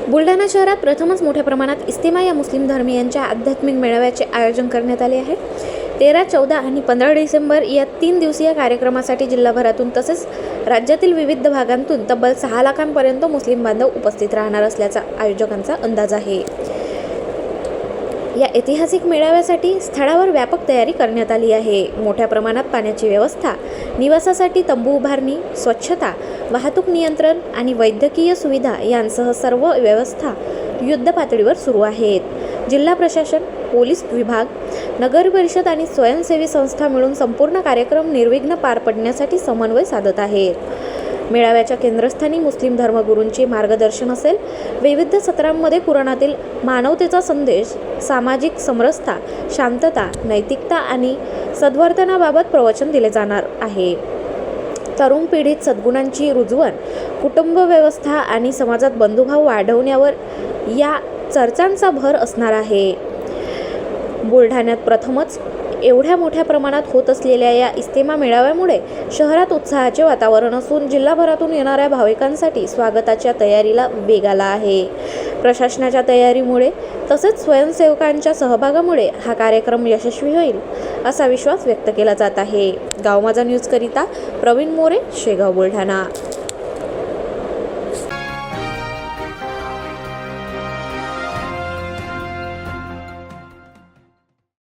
बुलढाणा शहरात प्रथमच मोठ्या प्रमाणात इस्तेमा या मुस्लिम धर्मीयांच्या आध्यात्मिक मेळाव्याचे आयोजन करण्यात आले आहे। 13, 14 आणि 15 डिसेंबर या 3 दिवसीय कार्यक्रमासाठी जिल्हाभरातून तसेच राज्यातील विविध भागांतून तब्बल 6 लाखांपर्यंत मुस्लिम बांधव उपस्थित राहणार असल्याचा आयोजकांचा अंदाज आहे। या ऐतिहासिक मेळाव्यासाठी स्थळावर व्यापक तयारी करण्यात आली आहे। मोठ्या प्रमाणात पाण्याची व्यवस्था, निवासासाठी तंबू उभारणी, स्वच्छता, वाहतूक नियंत्रण आणि वैद्यकीय सुविधा यांसह सर्व व्यवस्था युद्ध पातळीवर सुरू आहेत। जिल्हा प्रशासन, पोलीस विभाग, नगर परिषद आणि स्वयंसेवी संस्था मिळून संपूर्ण कार्यक्रम निर्विघ्न पार पडण्यासाठी समन्वय साधत आहेत। मेळाव्याच्या केंद्रस्थानी मुस्लिम धर्मगुरूंचे मार्गदर्शन असेल। विविध सत्रांमध्ये कुराणातील मानवतेचा संदेश, सामाजिक समरसता, शांतता, नैतिकता आणि सद्वर्तनाबाबत प्रवचन दिले जाणार आहे। तरुण पिढीत सद्गुणांची रुजवण, कुटुंब व्यवस्था आणि समाजात बंधुभाव वाढवण्यावर या चर्चांचा भर असणार आहे। बुलढाण्यात प्रथमच एवढ्या मोठ्या प्रमाणात होत असलेल्या या इस्तेमा मेळाव्यामुळे शहरात उत्साहाचे वातावरण असून जिल्हाभरातून येणाऱ्या भाविकांसाठी स्वागताच्या तयारीला वेग आला आहे। प्रशासनाच्या तयारीमुळे तसेच स्वयंसेवकांच्या सहभागामुळे हा कार्यक्रम यशस्वी होईल असा विश्वास व्यक्त केला जात आहे। गाव माझा न्यूज करिता प्रवीण मोरे, शेगाव, बुलढाणा।